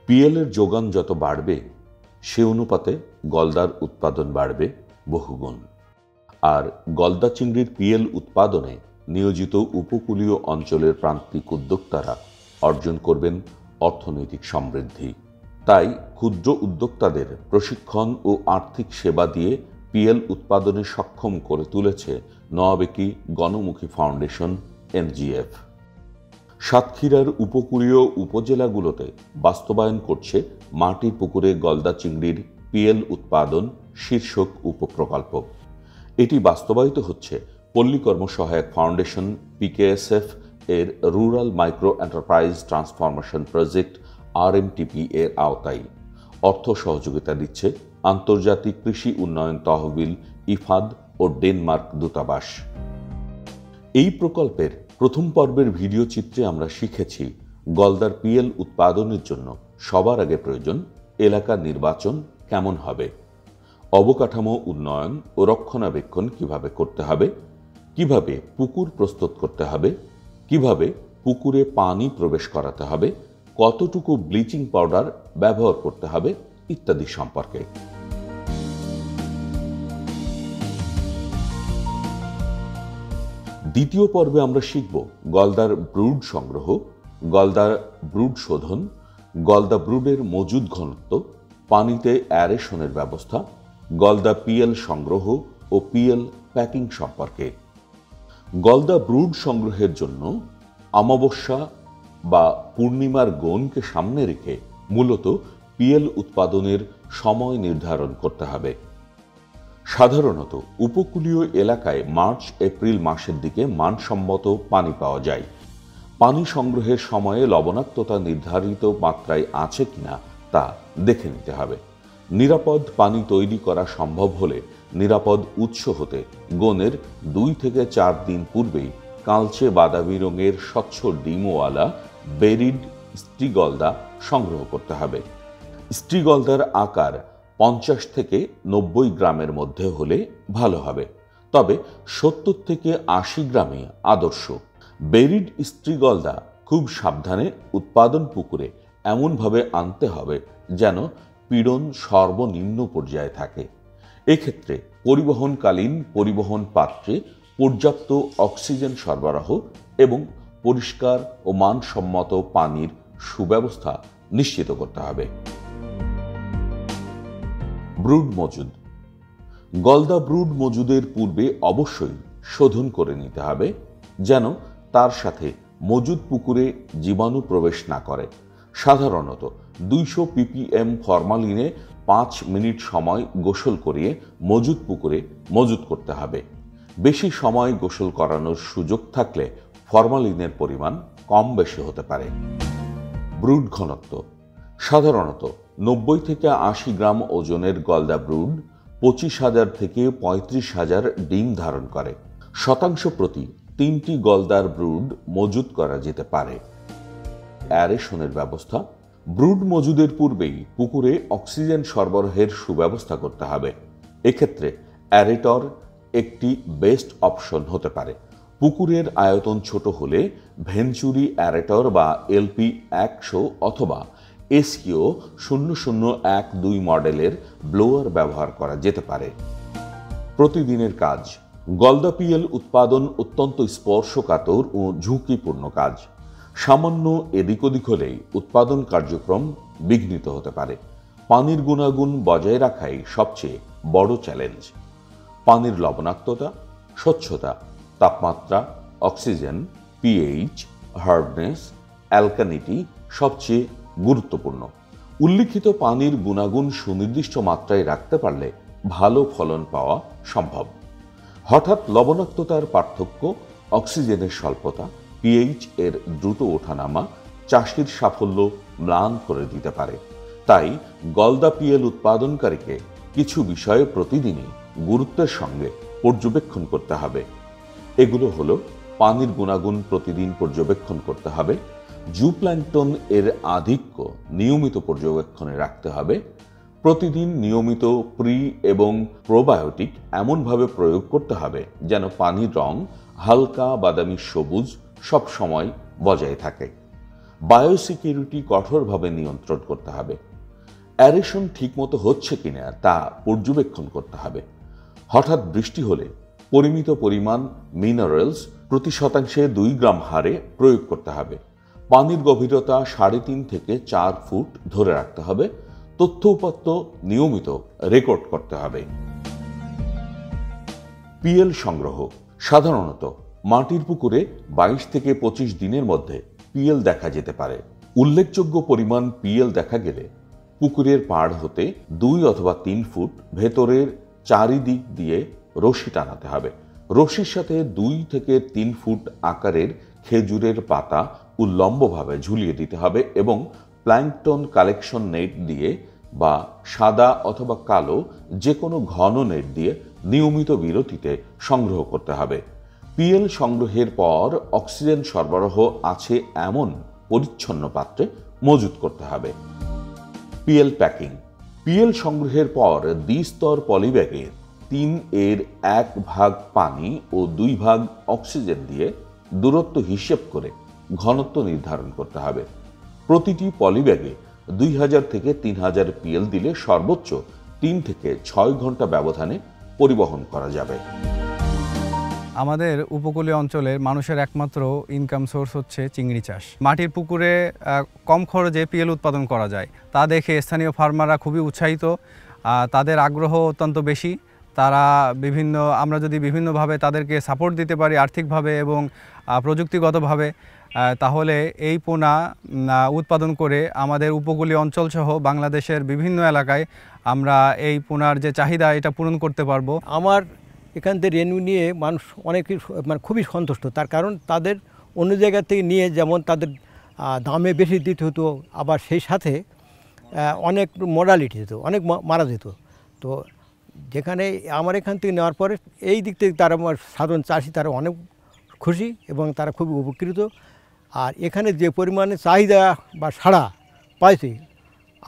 পিএলের যোগান যত বাড়বে সে অনুপাতে গলদার উৎপাদন বাড়বে বহুগুণ। আর গলদা চিংড়ির পিএল উৎপাদনে নিয়োজিত উপকূলীয় অঞ্চলের প্রান্তিক উদ্যোক্তারা অর্জন করবেন অর্থনৈতিক সমৃদ্ধি। তাই ক্ষুদ্র উদ্যোক্তাদের প্রশিক্ষণ ও আর্থিক সেবা দিয়ে পিএল উৎপাদনে সক্ষম করে তুলেছে নয়াবেকি গণমুখী ফাউন্ডেশন এনজিএফ। সাতক্ষীরার উপকূলীয় উপজেলাগুলোতে বাস্তবায়ন করছে মাটির পুকুরে গলদা চিংড়ির পিএল উৎপাদন শীর্ষক উপপ্রকল্প। এটি বাস্তবায়িত হচ্ছে পল্লী কর্মসহায়ক ফাউন্ডেশন পিকেএসএফ এর Rural Micro Enterprise Transformation Project RMTP এর আওতায়। অর্থ সহযোগিতা দিচ্ছে আন্তর্জাতিক কৃষি উন্নয়ন তহবিল ইফাদ ও ডেনমার্ক দূতাবাস। এই প্রকল্পের প্রথম পর্বের ভিডিও চিত্রে আমরা শিখেছি গলদার পিএল উৎপাদনের জন্য সবার আগে প্রয়োজন এলাকার নির্বাচন কেমন হবে, অবকাঠামো উন্নয়ন ও রক্ষণাবেক্ষণ কিভাবে করতে হবে, কিভাবে পুকুর প্রস্তুত করতে হবে, কিভাবে পুকুরে পানি প্রবেশ করাতে হবে, কতটুকু ব্লিচিং পাউডার ব্যবহার করতে হবে ইত্যাদি সম্পর্কে। দ্বিতীয় পর্বে আমরা শিখব গলদার ব্রুড সংগ্রহ, গলদার ব্রুড শোধন, গলদা ব্রুডের মজুদ ঘনত্ব, পানিতে অ্যারেশনের ব্যবস্থা, গলদা পিএল সংগ্রহ ও পিএল প্যাকিং সম্পর্কে। গলদা ব্রুড সংগ্রহের জন্য অমাবস্যা বা পূর্ণিমার গণকে সামনে রেখে মূলত পিএল উৎপাদনের সময় নির্ধারণ করতে হবে। সাধারণত উপকূলীয় এলাকায় মার্চ এপ্রিল মাসের দিকে মানসম্মত পানি পাওয়া যায়। পানি সংগ্রহের সময়ে লবণাক্ততা নির্ধারিত মাত্রায় আছে কিনা তা দেখে নিতে হবে। নিরাপদ পানি তৈরি করা সম্ভব হলে নিরাপদ উৎস হতে গনের 2 থেকে 4 দিন পূর্বেই কালচে বাদামি রঙের স্বচ্ছ ডিমওয়ালা বেরিড স্ট্রিগলদা সংগ্রহ করতে হবে। স্ট্রিগলদার আকার 50 থেকে 90 গ্রামের মধ্যে হলে ভালো হবে, তবে 70 থেকে 80 গ্রামই আদর্শ। বেরিড স্ট্রিগলদা খুব সাবধানে উৎপাদন পুকুরে এমনভাবে আনতে হবে যেন পীড়ন সর্বনিম্ন পর্যায়ে থাকে। এক্ষেত্রে পরিবহনকালীন পরিবহন পাত্রে পর্যাপ্ত অক্সিজেন সরবরাহ এবং পরিষ্কার ও মানসম্মত পানির সুব্যবস্থা নিশ্চিত করতে হবে। ব্রুড মজুদ। গলদা ব্রুড মজুদের পূর্বে অবশ্যই শোধন করে নিতে হবে যেন তার সাথে মজুদ পুকুরে জীবাণু প্রবেশ না করে। সাধারণত 200 ppm ফরমালিনে 5 মিনিট সময় গোসল করিয়ে মজুদ পুকুরে মজুদ করতে হবে। বেশি সময় গোসল করানোর সুযোগ থাকলে ফরমালিনের পরিমাণ কম বেশি হতে পারে। ব্রুড ঘনত্ব। সাধারণত 90 থেকে 80 গ্রাম ওজনের গলদা ব্রুড 25,000 থেকে 35,000 ডিম ধারণ করে। শতাংশ প্রতি 3টি গলদার ব্রুড মজুদ করা যেতে পারে। অ্যারেশনের ব্যবস্থা। ব্রুড মজুদের পূর্বেই পুকুরে অক্সিজেন সরবরাহের সুব্যবস্থা করতে হবে। এক্ষেত্রে অ্যারেটর একটি বেস্ট অপশন হতে পারে। পুকুরের আয়তন ছোট হলে ভেঞ্চুরি অ্যারেটর বা এলপি 100 অথবা এসকিও 0012 মডেলের ব্লোয়ার ব্যবহার করা যেতে পারে। প্রতিদিনের কাজ। গলদা পিএল উৎপাদন অত্যন্ত স্পর্শকাতর ও ঝুঁকিপূর্ণ কাজ। সামান্য এদিক ওদিক হলেই উৎপাদন কার্যক্রম বিঘ্নিত হতে পারে। পানির গুণাগুণ বজায় রাখাই সবচেয়ে বড় চ্যালেঞ্জ। পানির লবণাক্ততা, স্বচ্ছতা, তাপমাত্রা, অক্সিজেন, পিএইচ, হার্ডনেস, অ্যালকানিটি সবচেয়ে গুরুত্বপূর্ণ। উল্লিখিত পানির গুণাগুণ সুনির্দিষ্ট মাত্রায় রাখতে পারলে ভালো ফলন পাওয়া সম্ভব। হঠাৎ লবণাক্ততার পার্থক্য, অক্সিজেনের স্বল্পতা, পিএইচ এর দ্রুত ওঠানামা চাষির সাফল্য ম্লান করে দিতে পারে। তাই গলদা পিএল উৎপাদনকারীকে কিছু বিষয়ে প্রতিদিনই গুরুত্বের সঙ্গে পর্যবেক্ষণ করতে হবে। এগুলো হলো পানির গুণাগুণ প্রতিদিন পর্যবেক্ষণ করতে হবে, জুপ্ল্যাঙ্কটন এর আধিক্য নিয়মিত পর্যবেক্ষণে রাখতে হবে, প্রতিদিন নিয়মিত প্রি এবং প্রোবায়োটিক এমনভাবে প্রয়োগ করতে হবে যেন পানির রং হালকা বাদামি সবুজ সব সময় বজায় থাকে। বায়োসিকিউরিটি কঠোরভাবে নিয়ন্ত্রণ করতে হবে। অ্যারেশন ঠিকমতো হচ্ছে কিনা তা পর্যবেক্ষণ করতে হবে। হঠাৎ বৃষ্টি হলে পরিমিত পরিমাণ মিনারেলস প্রতি শতাংশে 2 গ্রাম হারে প্রয়োগ করতে হবে। পানির গভীরতা 3.5 থেকে 4 ফুট ধরে রাখতে হবে। তথ্য উপাত্ত নিয়মিত রেকর্ড করতে হবে। পিএল সংগ্রহ। সাধারণত মাটির পুকুরে 22 থেকে 25 দিনের মধ্যে পিএল দেখা যেতে পারে। উল্লেখযোগ্য পরিমাণ পিএল দেখা গেলে পুকুরের পাড় হতে 2 অথবা 3 ফুট ভেতরের চারিদিক দিয়ে রশি টানাতে হবে। রশির সাথে 2 থেকে 3 ফুট আকারের খেজুরের পাতা উল্লম্বভাবে ঝুলিয়ে দিতে হবে এবং প্ল্যাঙ্কটন কালেকশন নেট দিয়ে বা সাদা অথবা কালো যে কোনো ঘন নেট দিয়ে নিয়মিত বিরতিতে সংগ্রহ করতে হবে। পিএল সংগ্রহের পর অক্সিজেন সরবরাহ আছে এমন পরিচ্ছন্ন পাত্রে মজুত করতে হবে। PL packing. পিএল সংগ্রহের পর দ্বিস্তর পলিব্যাগে 3/1 ভাগ পানি ও 2 ভাগ অক্সিজেন দিয়ে দূরত্ব হিসেব করে ঘনত্ব নির্ধারণ করতে হবে। প্রতিটি পলিব্যাগে 2000 থেকে 3000 পিএল দিলে সর্বোচ্চ 3 থেকে 6 ঘন্টা ব্যবধানে পরিবহন করা যাবে। আমাদের উপকূলীয় অঞ্চলের মানুষের একমাত্র ইনকাম সোর্স হচ্ছে চিংড়ি চাষ। মাটির পুকুরে কম খরচে পিএল উৎপাদন করা যায়, তা দেখে স্থানীয় ফার্মাররা খুবই উৎসাহিত। তাদের আগ্রহ অত্যন্ত বেশি। তারা আমরা যদি বিভিন্নভাবে তাদেরকে সাপোর্ট দিতে পারি আর্থিকভাবে এবং প্রযুক্তিগতভাবে, তাহলে এই পোনা উৎপাদন করে আমাদের উপকূলীয় অঞ্চলসহ বাংলাদেশের বিভিন্ন এলাকায় আমরা এই পোনার যে চাহিদা এটা পূরণ করতে পারবো। আমার এখান থেকে রেনু নিয়ে মানুষ অনেকেই খুবই সন্তুষ্ট। তার কারণ তাদের অন্য জায়গা থেকে নিয়ে যেমন তাদের দামে বেশি দিতে হতো, আবার সেই সাথে অনেক মর্টালিটি হতো, অনেক মারা যেত। তো যেখানে আমার এখান থেকে নেওয়ার পরে এই দিক থেকে তারা সাধারণ চাষি তারা অনেক খুশি এবং তারা খুবই উপকৃত। আর এখানে যে পরিমাণে চাহিদা বা সাড়া পাইছে,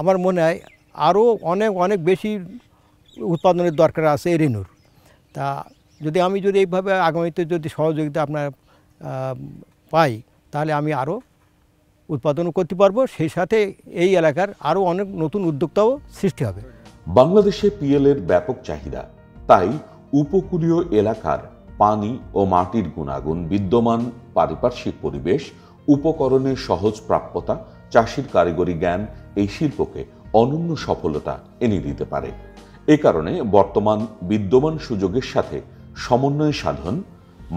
আমার মনে হয় আরও অনেক বেশি উৎপাদনের দরকার আছে এই রেনুর। তা আমি যদি এইভাবে আগামীতে যদি সহযোগিতা আপনার পাই, তাহলে আমি আরও উৎপাদনও করতে পারবো, সেই সাথে এই এলাকার আরও অনেক নতুন উদ্যোক্তাও সৃষ্টি হবে। বাংলাদেশে পিএলের ব্যাপক চাহিদা, তাই উপকূলীয় এলাকার পানি ও মাটির গুণাগুণ, বিদ্যমান পারিপার্শ্বিক পরিবেশ, উপকরণের সহজ প্রাপ্যতা, চাষির কারিগরি জ্ঞান এই শিল্পকে অনন্য সফলতা এনে দিতে পারে। এ কারণে বর্তমান বিদ্যমান সুযোগের সাথে সমন্বয় সাধন,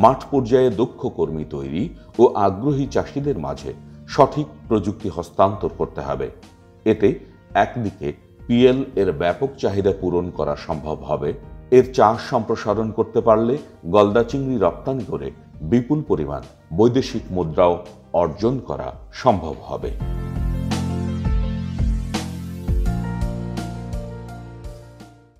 মাঠ পর্যায়ে দক্ষ কর্মী তৈরি ও আগ্রহী চাষিদের মাঝে সঠিক প্রযুক্তি হস্তান্তর করতে হবে। এতে একদিকে পিএল এর ব্যাপক চাহিদা পূরণ করা সম্ভব হবে, এর চাষ সম্প্রসারণ করতে পারলে গলদা চিংড়ি রপ্তানি করে বিপুল পরিমাণ বৈদেশিক মুদ্রাও অর্জন করা সম্ভব হবে।